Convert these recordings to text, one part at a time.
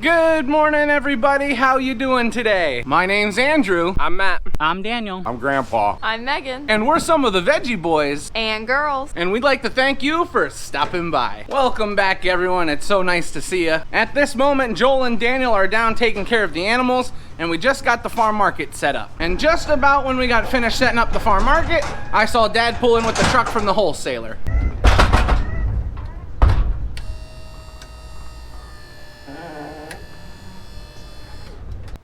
Good morning, everybody. How you doing today? My name's Andrew. I'm Matt. I'm Daniel. I'm Grandpa. I'm Megan. And we're some of the Veggie boys. And girls. And we'd like to thank you for stopping by. Welcome back, everyone. It's so nice to see you. At this moment, Joel and Daniel are down taking care of the animals, and we just got the farm market set up. And just about when we got finished setting up the farm market, I saw Dad pull in with the truck from the wholesaler.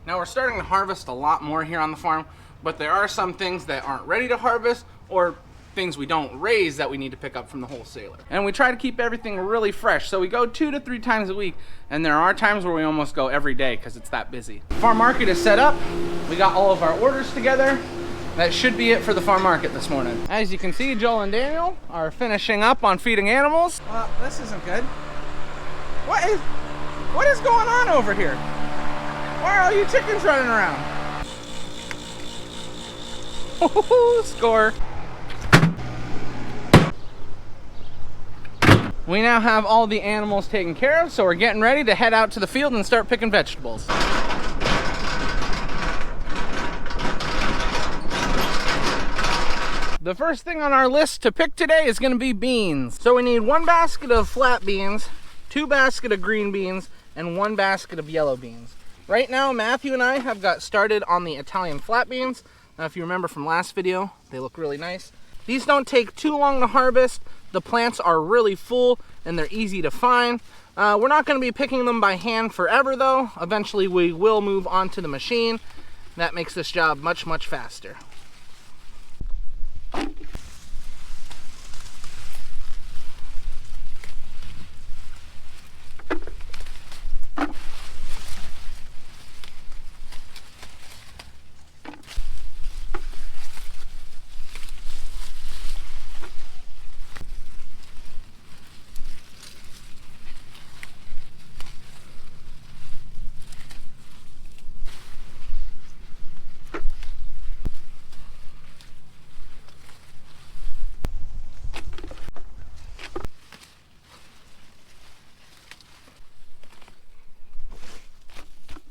Now we're starting to harvest a lot more here on the farm, but there are some things that aren't ready to harvest or things we don't raise that we need to pick up from the wholesaler. And we try to keep everything really fresh, so we go 2 to 3 times a week, and there are times where we almost go every day because it's that busy. Farm market is set up. We got all of our orders together. That should be it for the farm market this morning. As you can see, Joel and Daniel are finishing up on feeding animals. Well, this isn't good. What is going on over here? Why are all you chickens running around? Score. We now have all the animals taken care of, so we're getting ready to head out to the field and start picking vegetables. The first thing on our list to pick today is gonna be beans. So we need 1 basket of flat beans, 2 baskets of green beans, and 1 basket of yellow beans. Right now, Matthew and I have got started on the Italian flat beans. Now, if you remember from last video, they look really nice. These don't take too long to harvest. The plants are really full and they're easy to find. We're not gonna be picking them by hand forever though. Eventually we will move on to the machine. That makes this job much, much faster.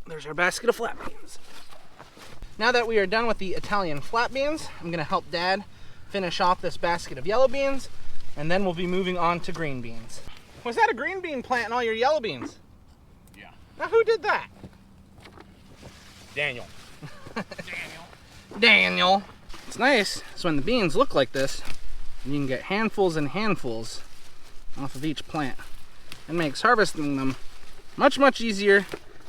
There's our basket of flat beans. Now that we are done with the Italian flat beans, I'm gonna help Dad finish off this basket of yellow beans, and then we'll be moving on to green beans. Was that a green bean plant in all your yellow beans? Yeah. Now who did that? Daniel. Daniel. It's nice, so when the beans look like this, you can get handfuls and handfuls off of each plant. It makes harvesting them much, much easier,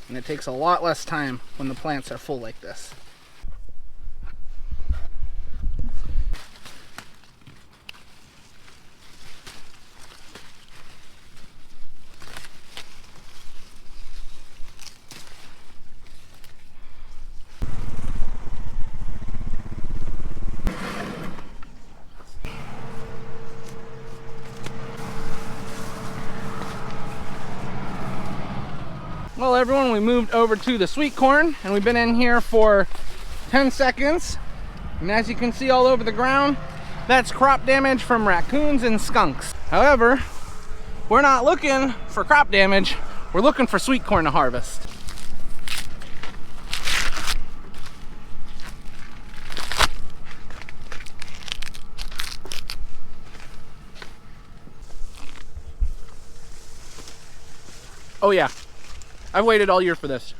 and it takes a lot less time when the plants are full like this. Well, everyone, we moved over to the sweet corn and we've been in here for 10 seconds. And as you can see all over the ground, that's crop damage from raccoons and skunks. However, we're not looking for crop damage. We're looking for sweet corn to harvest. Oh yeah. I've waited all year for this.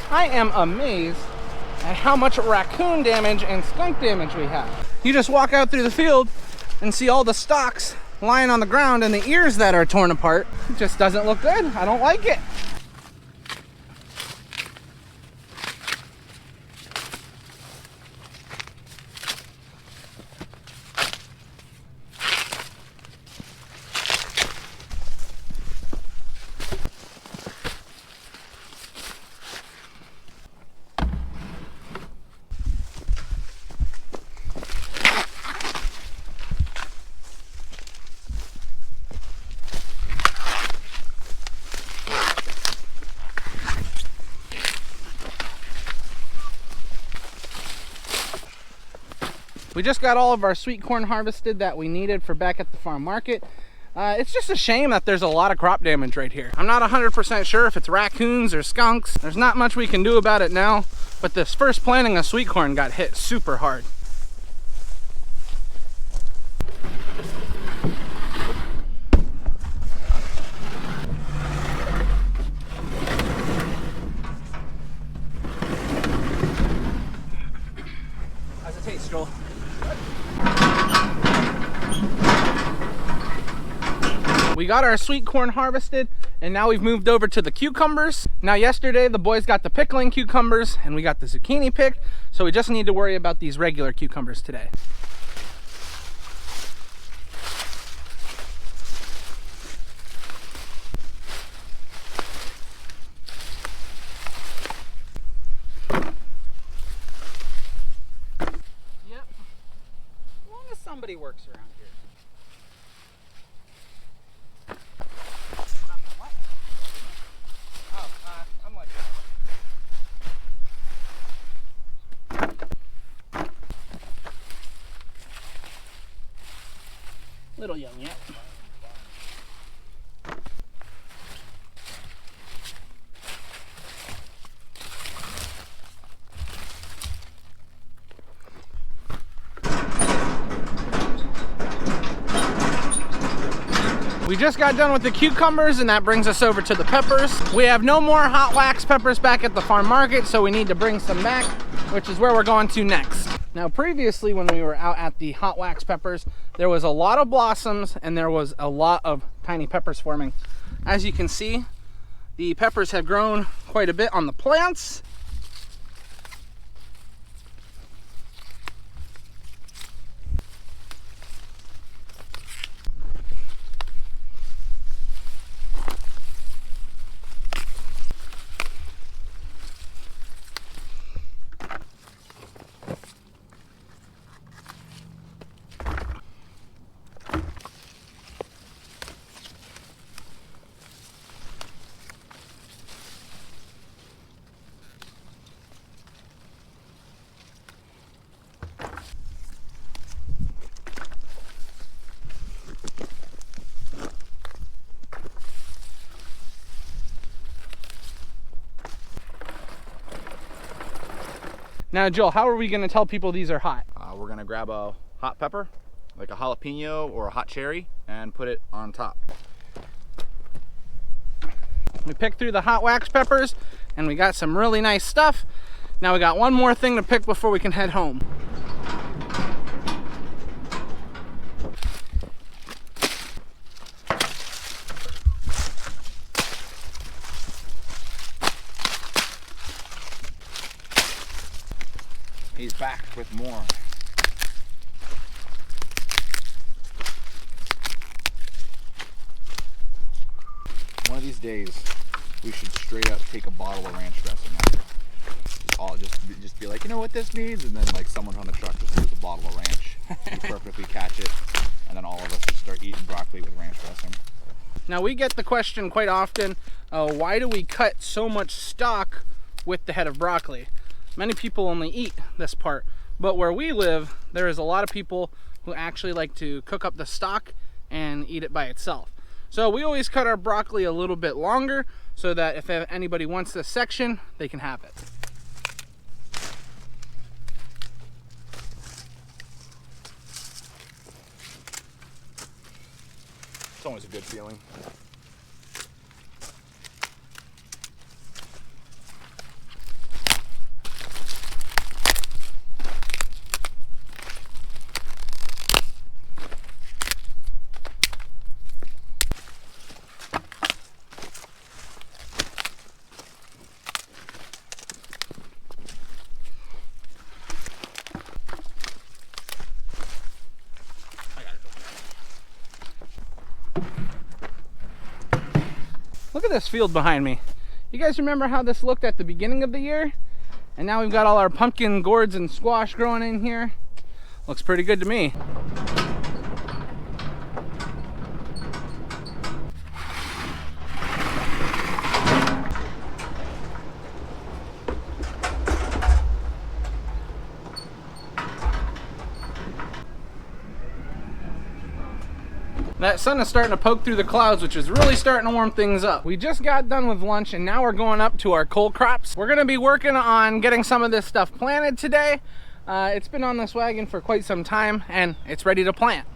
I am amazed at how much raccoon damage and skunk damage we have. You just walk out through the field and see all the stalks lying on the ground and the ears that are torn apart. It just doesn't look good. I don't like it. We just got all of our sweet corn harvested that we needed for back at the farm market. It's just a shame that there's a lot of crop damage right here. I'm not 100% sure if it's raccoons or skunks. There's not much we can do about it now, but this first planting of sweet corn got hit super hard. How's it taste, Joel? We got our sweet corn harvested, and now we've moved over to the cucumbers. Now yesterday the boys got the pickling cucumbers and we got the zucchini picked, so we just need to worry about these regular cucumbers today. Yep, as long as somebody works around here. Little young yet. We just got done with the cucumbers, and that brings us over to the peppers. We have no more hot wax peppers back at the farm market, so we need to bring some back, which is where we're going to next. Now previously when we were out at the hot wax peppers, there was a lot of blossoms and there was a lot of tiny peppers forming. As you can see, the peppers have grown quite a bit on the plants. Now, Joel, how are we going to tell people these are hot? We're going to grab a hot pepper, like a jalapeno or a hot cherry, and put it on top. We picked through the hot wax peppers, and we got some really nice stuff. Now we got one more thing to pick before we can head home. He's back with more. One of these days, we should straight up take a bottle of ranch dressing out there. Just be like, you know what this needs? And then like someone on the truck just throws a bottle of ranch. You perfectly catch it. And then all of us just start eating broccoli with ranch dressing. Now we get the question quite often, why do we cut so much stalk with the head of broccoli? Many people only eat this part, but where we live, there is a lot of people who actually like to cook up the stalk and eat it by itself. So we always cut our broccoli a little bit longer so that if anybody wants this section, they can have it. It's always a good feeling. Look at this field behind me. You guys remember how this looked at the beginning of the year? And now we've got all our pumpkin gourds and squash growing in here. Looks pretty good to me. That sun is starting to poke through the clouds, which is really starting to warm things up. We just got done with lunch and now we're going up to our cole crops. We're gonna be working on getting some of this stuff planted today. It's been on this wagon for quite some time and it's ready to plant.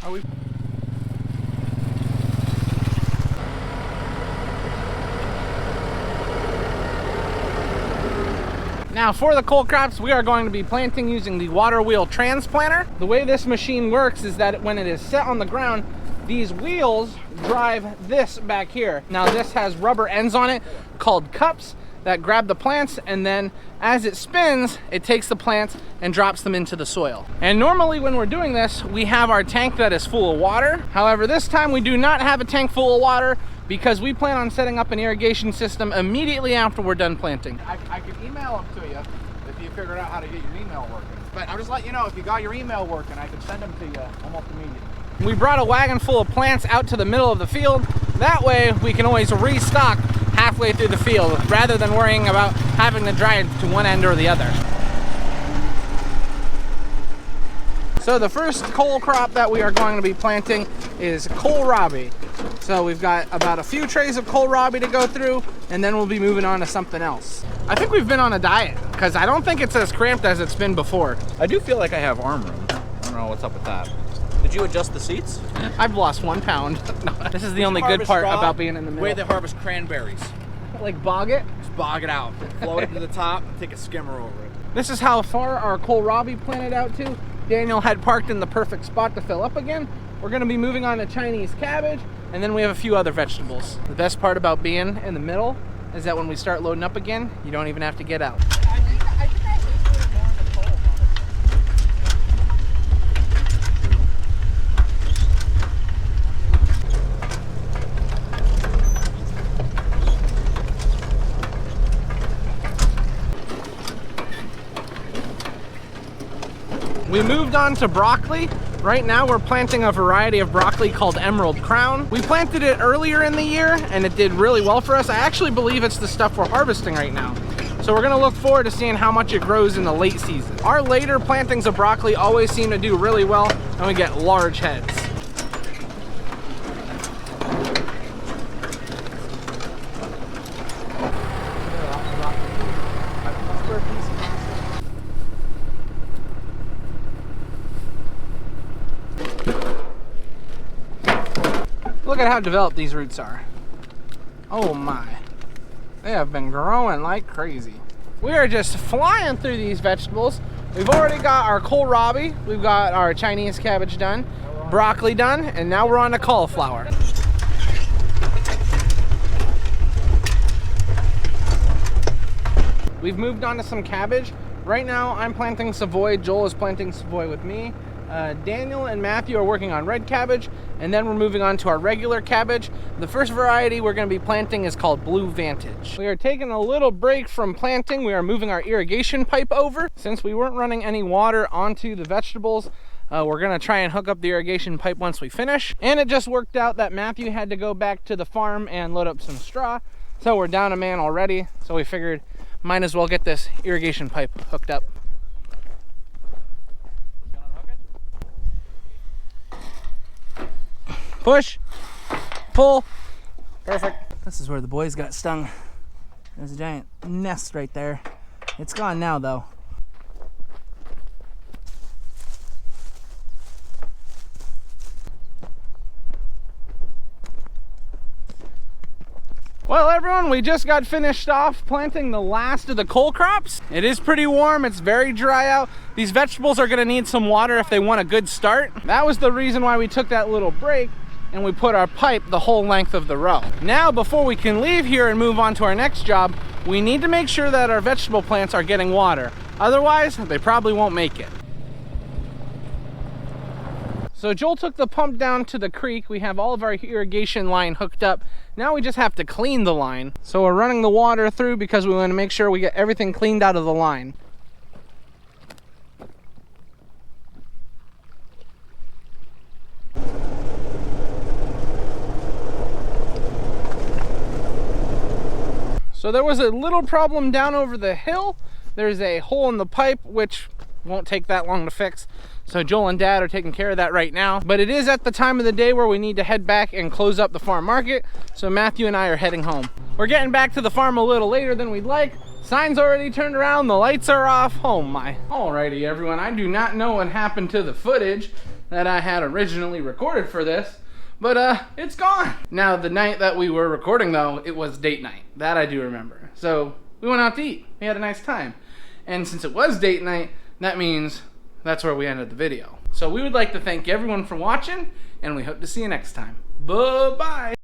Are we? Now for the cole crops, we are going to be planting using the water wheel transplanter. The way this machine works is that when it is set on the ground, these wheels drive this back here. Now this has rubber ends on it called cups that grab the plants, and then as it spins, it takes the plants and drops them into the soil. And normally when we're doing this, we have our tank that is full of water. However, this time we do not have a tank full of water because we plan on setting up an irrigation system immediately after we're done planting. I could email them to you if you figured out how to get your email working. But I'll just let you know, if you got your email working, I could send them to you almost immediately. We brought a wagon full of plants out to the middle of the field. That way we can always restock halfway through the field rather than worrying about having to drive to one end or the other. So the first cole crop that we are going to be planting is kohlrabi. So we've got about a few trays of kohlrabi to go through, and then we'll be moving on to something else. I think we've been on a diet because I don't think it's as cramped as it's been before. I do feel like I have arm room. I don't know what's up with that. Did you adjust the seats? I've lost 1 pound. No, this is the only good part about being in the middle. Way they harvest cranberries. Like bog it? Just bog it out. Float it to the top and take a skimmer over it. This is how far our kohlrabi planted out to. Daniel had parked in the perfect spot to fill up again. We're gonna be moving on to Chinese cabbage, and then we have a few other vegetables. The best part about being in the middle is that when we start loading up again, you don't even have to get out. I think I hate doing it more in the cold. We moved on to broccoli. Right now we're planting a variety of broccoli called Emerald Crown. We planted it earlier in the year and it did really well for us. I actually believe it's the stuff we're harvesting right now. So we're gonna look forward to seeing how much it grows in the late season. Our later plantings of broccoli always seem to do really well and we get large heads. Look at how developed these roots are. Oh my. They have been growing like crazy. We are just flying through these vegetables. We've already got our kohlrabi, we've got our Chinese cabbage done, broccoli done, and now we're on to cauliflower. We've moved on to some cabbage. Right now I'm planting Savoy, Joel is planting Savoy with me. Daniel and Matthew are working on red cabbage, and then we're moving on to our regular cabbage. The first variety we're going to be planting is called Blue Vantage. We are taking a little break from planting. We are moving our irrigation pipe over. Since we weren't running any water onto the vegetables, we're going to try and hook up the irrigation pipe once we finish. And it just worked out that Matthew had to go back to the farm and load up some straw. So we're down a man already. So we figured might as well get this irrigation pipe hooked up. Push, pull, perfect. This is where the boys got stung. There's a giant nest right there. It's gone now though. Well everyone, we just got finished off planting the last of the cole crops. It is pretty warm, it's very dry out. These vegetables are gonna need some water if they want a good start. That was the reason why we took that little break and we put our pipe the whole length of the row. Now, before we can leave here and move on to our next job, we need to make sure that our vegetable plants are getting water. Otherwise, they probably won't make it. So Joel took the pump down to the creek. We have all of our irrigation line hooked up. Now we just have to clean the line. So we're running the water through because we want to make sure we get everything cleaned out of the line. So there was a little problem down over the hill. There's a hole in the pipe, which won't take that long to fix. So Joel and Dad are taking care of that right now. But it is at the time of the day where we need to head back and close up the farm market. So Matthew and I are heading home. We're getting back to the farm a little later than we'd like. Signs already turned around, the lights are off. Oh my. Alrighty everyone, I do not know what happened to the footage that I had originally recorded for this, but it's gone. Now the night that we were recording though, it was date night. That I do remember. So we went out to eat. We had a nice time. And since it was date night, that means that's where we ended the video. So we would like to thank everyone for watching, and we hope to see you next time. Bye-bye.